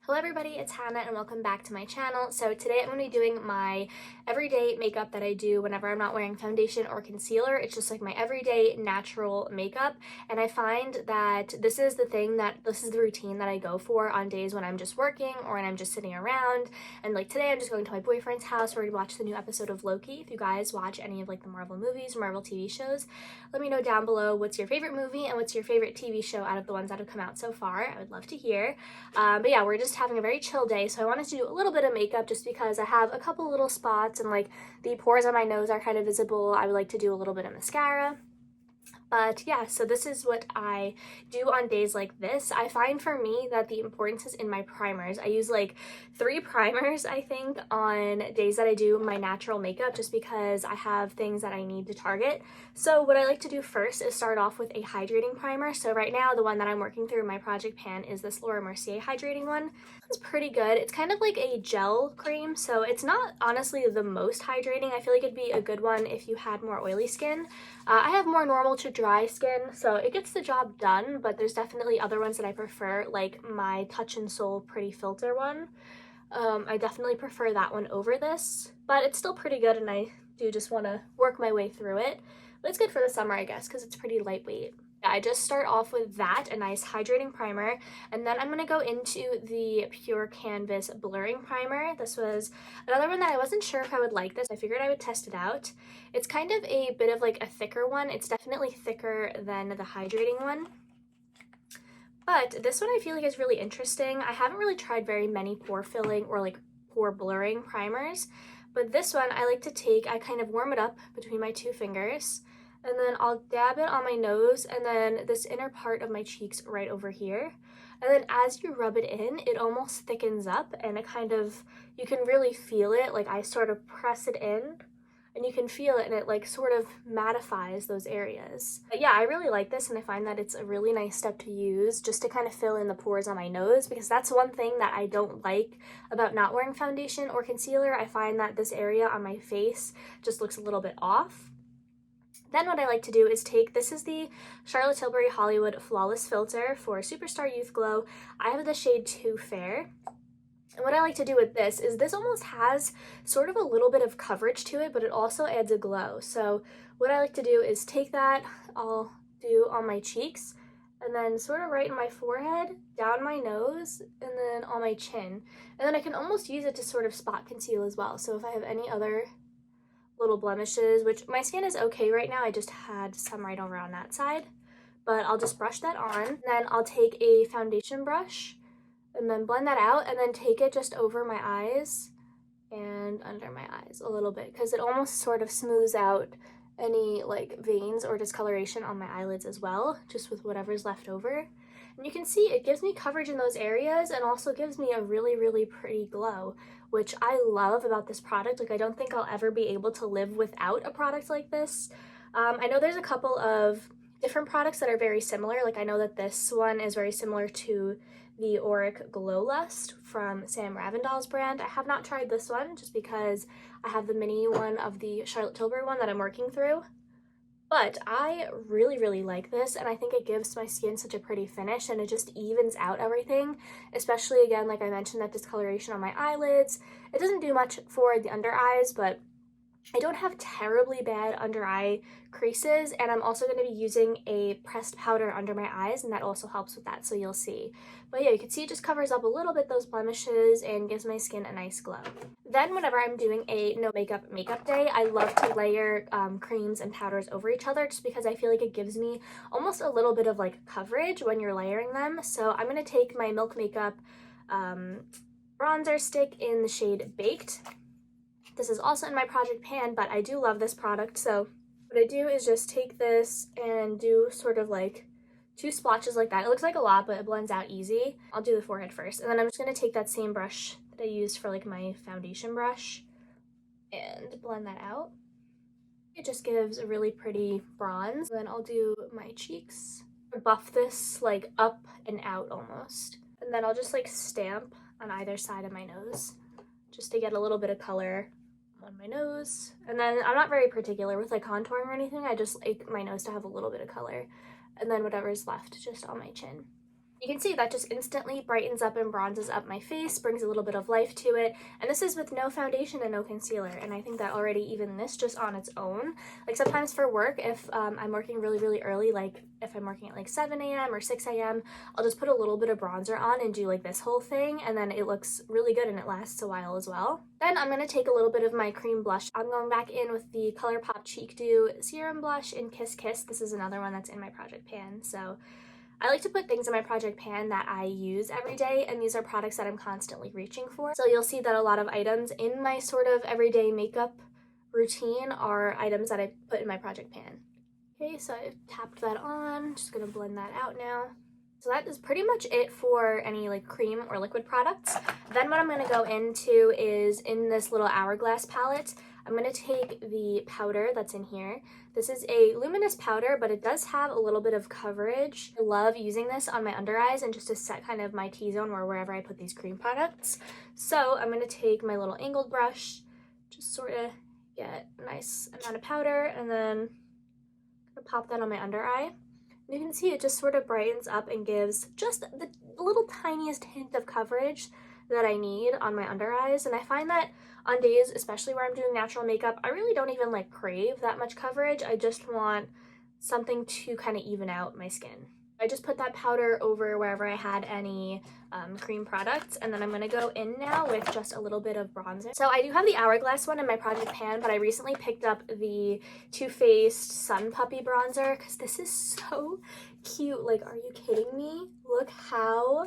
Hello everybody, it's Hannah and welcome back to my channel. So today I'm going to be doing my everyday makeup that I do whenever I'm not wearing foundation or concealer. It's just like my everyday natural makeup, and I find that this is the routine that I go for on days when I'm just working or when I'm just sitting around. And like today I'm just going to my boyfriend's house where we watch the new episode of Loki. If you guys watch any of like the Marvel movies or Marvel TV shows, let me know down below what's your favorite movie and what's your favorite TV show out of the ones that have come out so far. I would love to hear. But yeah, we're just having a very chill day, so I wanted to do a little bit of makeup just because I have a couple little spots and like the pores on my nose are kind of visible. I would like to do a little bit of mascara. But yeah, so this is what I do on days like this. I find for me that the importance is in my primers. I use like 3 primers, I think, on days that I do my natural makeup just because I have things that I need to target. So what I like to do first is start off with a hydrating primer. So right now, the one that I'm working through in my project pan is this Laura Mercier hydrating one. It's pretty good. It's kind of like a gel cream, so it's not honestly the most hydrating. I feel like it'd be a good one if you had more oily skin. I have more normal to dry skin, so it gets the job done, but there's definitely other ones that I prefer, like my Touch in Sol Pretty Filter one. I definitely prefer that one over this, but it's still pretty good and I do just want to work my way through it. But it's good for the summer, I guess, because it's pretty lightweight. I just start off with that, a nice hydrating primer, and then I'm going to go into the Pure Canvas Blurring Primer. This was another one that I wasn't sure if I would like this. I figured I would test it out. It's kind of a bit of like a thicker one. It's definitely thicker than the hydrating one. But this one I feel like is really interesting. I haven't really tried very many pore filling or like pore blurring primers, but this one I like to take, I kind of warm it up between my 2 fingers, and then I'll dab it on my nose and then this inner part of my cheeks right over here. And then as you rub it in, it almost thickens up and it kind of, you can really feel it. Like I sort of press it in and you can feel it and it like sort of mattifies those areas. But yeah, I really like this and I find that it's a really nice step to use just to kind of fill in the pores on my nose, because that's one thing that I don't like about not wearing foundation or concealer. I find that this area on my face just looks a little bit off. Then what I like to do is take, this is the Charlotte Tilbury Hollywood Flawless Filter for Superstar Youth Glow. I have the shade Too Fair. And what I like to do with this is this almost has sort of a little bit of coverage to it, but it also adds a glow. So what I like to do is take that, I'll do on my cheeks, and then sort of right in my forehead, down my nose, and then on my chin. And then I can almost use it to sort of spot conceal as well. So if I have any other little blemishes, which my skin is okay right now, I just had some right over on that side, but I'll just brush that on. Then I'll take a foundation brush and then blend that out and then take it just over my eyes and under my eyes a little bit, because it almost sort of smooths out any like veins or discoloration on my eyelids as well, just with whatever's left over. And you can see it gives me coverage in those areas and also gives me a really, really pretty glow, which I love about this product. Like I don't think I'll ever be able to live without a product like this. I know there's a couple of different products that are very similar. Like I know that this one is very similar to the Auric Glow Lust from Sam Ravindal's brand. I have not tried this one just because I have the mini one of the Charlotte Tilbury one that I'm working through. But I really, really like this, and I think it gives my skin such a pretty finish, and it just evens out everything, especially, again, like I mentioned, that discoloration on my eyelids. It doesn't do much for the under eyes, but I don't have terribly bad under eye creases, and I'm also going to be using a pressed powder under my eyes, and that also helps with that, so you'll see. But yeah, you can see it just covers up a little bit those blemishes and gives my skin a nice glow. Then whenever I'm doing a no makeup day, I love to layer creams and powders over each other just because I feel like it gives me almost a little bit of like coverage when you're layering them. So I'm going to take my Milk Makeup bronzer stick in the shade Baked. This is also in my project pan, but I do love this product. So what I do is just take this and do sort of like 2 splotches like that. It looks like a lot, but it blends out easy. I'll do the forehead first, and then I'm just going to take that same brush that I used for like my foundation brush and blend that out. It just gives a really pretty bronze. Then I'll do my cheeks, buff this like up and out almost, and then I'll just like stamp on either side of my nose just to get a little bit of color on my nose. And then I'm not very particular with like contouring or anything. I just like my nose to have a little bit of color, and then whatever's left just on my chin. You can see that just instantly brightens up and bronzes up my face, brings a little bit of life to it, and this is with no foundation and no concealer, and I think that already even this just on its own, like sometimes for work, if I'm working really early, like if I'm working at like 7 a.m. or 6 a.m., I'll just put a little bit of bronzer on and do like this whole thing, and then it looks really good and it lasts a while as well. Then I'm going to take a little bit of my cream blush. I'm going back in with the ColourPop Cheek Dew Serum Blush in Kiss Kiss. This is another one that's in my project pan, so I like to put things in my project pan that I use every day, and these are products that I'm constantly reaching for. So you'll see that a lot of items in my sort of everyday makeup routine are items that I put in my project pan. Okay, so I've tapped that on, just gonna blend that out now. So that is pretty much it for any like cream or liquid products. Then what I'm gonna go into is in this little hourglass palette, I'm going to take the powder that's in here. This is a luminous powder, but it does have a little bit of coverage. I love using this on my under eyes and just to set kind of my T-zone or wherever I put these cream products. So I'm going to take my little angled brush, just sort of get a nice amount of powder, and then pop that on my under eye. And you can see it just sort of brightens up and gives just the little tiniest hint of coverage that I need on my under eyes. And I find that on days, especially where I'm doing natural makeup, I really don't even like crave that much coverage. I just want something to kind of even out my skin. I just put that powder over wherever I had any cream products, and then I'm going to go in now with just a little bit of bronzer. So I do have the Hourglass one in my project pan, but I recently picked up the Too Faced Sun Puppy bronzer because this is so cute. Like, are you kidding me? Look how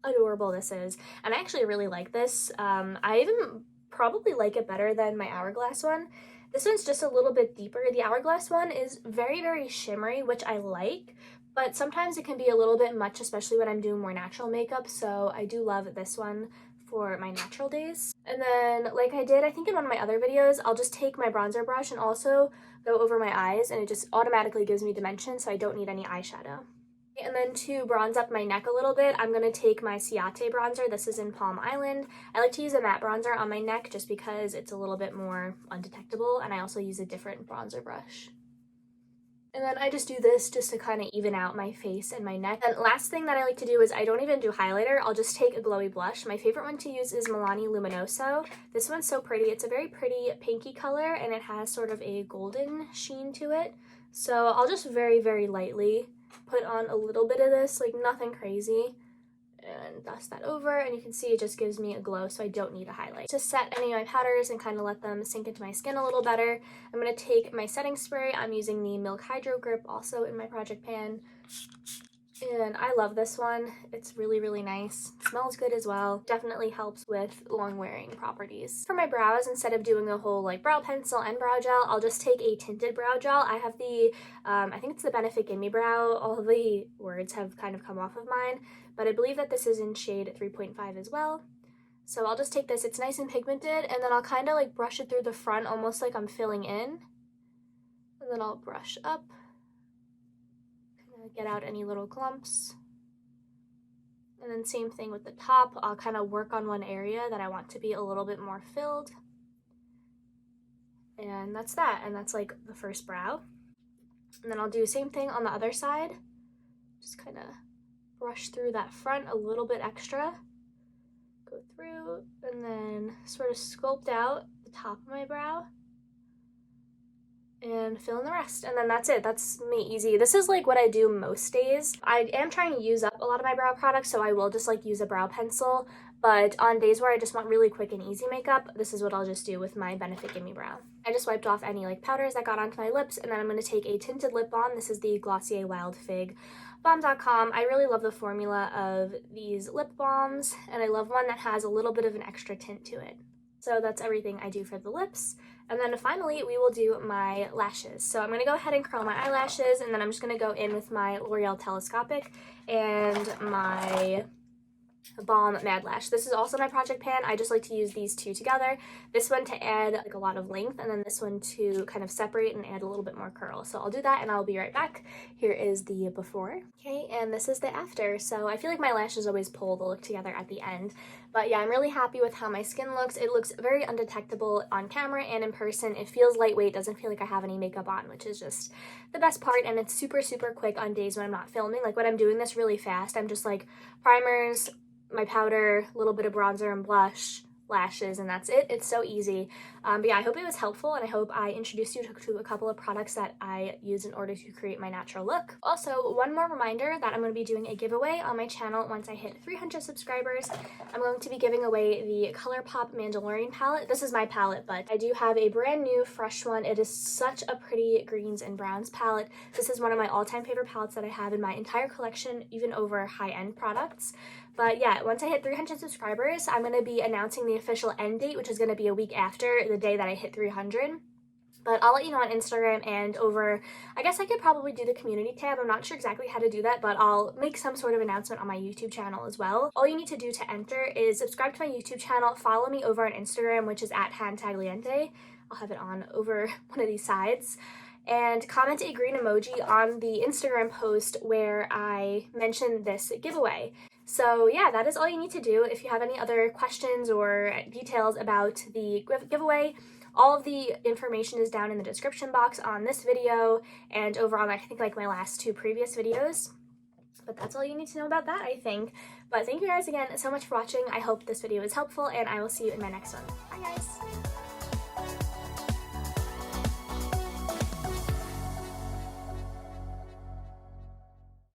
adorable this is, and I actually really like this. I even probably like it better than my Hourglass one. This one's just a little bit deeper. The Hourglass one is very shimmery, which I like, but sometimes it can be a little bit much, especially when I'm doing more natural makeup, so I do love this one for my natural days. And then, like I did, I think in one of my other videos, I'll just take my bronzer brush and also go over my eyes, and it just automatically gives me dimension, so I don't need any eyeshadow. And then to bronze up my neck a little bit, I'm going to take my Ciate bronzer. This is in Palm Island. I like to use a matte bronzer on my neck just because it's a little bit more undetectable, and I also use a different bronzer brush. And then I just do this just to kind of even out my face and my neck. And last thing that I like to do is I don't even do highlighter. I'll just take a glowy blush. My favorite one to use is Milani Luminoso. This one's so pretty. It's a very pretty pinky color, and it has sort of a golden sheen to it. So I'll just very lightly put on a little bit of this, like nothing crazy, and dust that over, and you can see it just gives me a glow, so I don't need a highlight. To set any of my powders and kind of let them sink into my skin a little better, I'm going to take my setting spray. I'm using the Milk Hydro Grip, also in my project pan, and I love this one. It's really nice. It smells good as well. Definitely helps with long wearing properties. For my brows, instead of doing a whole like brow pencil and brow gel, I'll just take a tinted brow gel. I have the, I think it's the Benefit Gimme Brow. All the words have kind of come off of mine, but I believe that this is in shade 3.5 as well. So I'll just take this. It's nice and pigmented, and then I'll kind of like brush it through the front, almost like I'm filling in. And then I'll brush up. Get out any little clumps. And then same thing with the top. I'll kind of work on one area that I want to be a little bit more filled. And that's that. And that's like the first brow. And then I'll do the same thing on the other side. Just kind of brush through that front a little bit extra. Go through and then sort of sculpt out the top of my brow. And fill in the rest, and then that's it. That's me, easy. This is like what I do most days. I am trying to use up a lot of my brow products, so I will just like use a brow pencil, but on days where I just want really quick and easy makeup, this is what I'll just do with my Benefit Gimme Brow. I just wiped off any like powders that got onto my lips, and then I'm going to take a tinted lip balm. This is the Glossier Wild Fig Balm.com. I really love the formula of these lip balms, and I love one that has a little bit of an extra tint to it. So that's everything I do for the lips. And then finally, we will do my lashes. So I'm going to go ahead and curl my eyelashes, and then I'm just going to go in with my L'Oreal Telescopic and my Balm Mad Lash. This is also my project pan. I just like to use these two together. This one to add like a lot of length, and then this one to kind of separate and add a little bit more curl. So I'll do that and I'll be right back. Here is the before. Okay, and this is the after. So I feel like my lashes always pull the look together at the end. But yeah, I'm really happy with how my skin looks. It looks very undetectable on camera and in person. It feels lightweight, doesn't feel like I have any makeup on, which is just the best part. And it's super, super quick on days when I'm not filming. Like when I'm doing this really fast, I'm just like primers, my powder, a little bit of bronzer and blush, lashes, and that's it. It's so easy. But yeah, I hope it was helpful, and I hope I introduced you to a couple of products that I use in order to create my natural look. Also, one more reminder that I'm going to be doing a giveaway on my channel once I hit 300 subscribers. I'm going to be giving away the ColourPop Mandalorian palette. This is my palette, but I do have a brand new fresh one. It is such a pretty greens and browns palette. This is one of my all-time favorite palettes that I have in my entire collection, even over high-end products. But yeah, once I hit 300 subscribers, I'm going to be announcing the official end date, which is going to be a week after the day that I hit 300. But I'll let you know on Instagram and over, I guess I could probably do the community tab. I'm not sure exactly how to do that, but I'll make some sort of announcement on my YouTube channel as well. All you need to do to enter is subscribe to my YouTube channel, follow me over on Instagram, which is at @hantagliente. I'll have it on over one of these sides. And comment a green emoji on the Instagram post where I mentioned this giveaway. So yeah, that is all you need to do. If you have any other questions or details about the giveaway, all of the information is down in the description box on this video and over on, I think, like my last two previous videos. But that's all you need to know about that, I think. But thank you guys again so much for watching. I hope this video was helpful, and I will see you in my next one. Bye guys!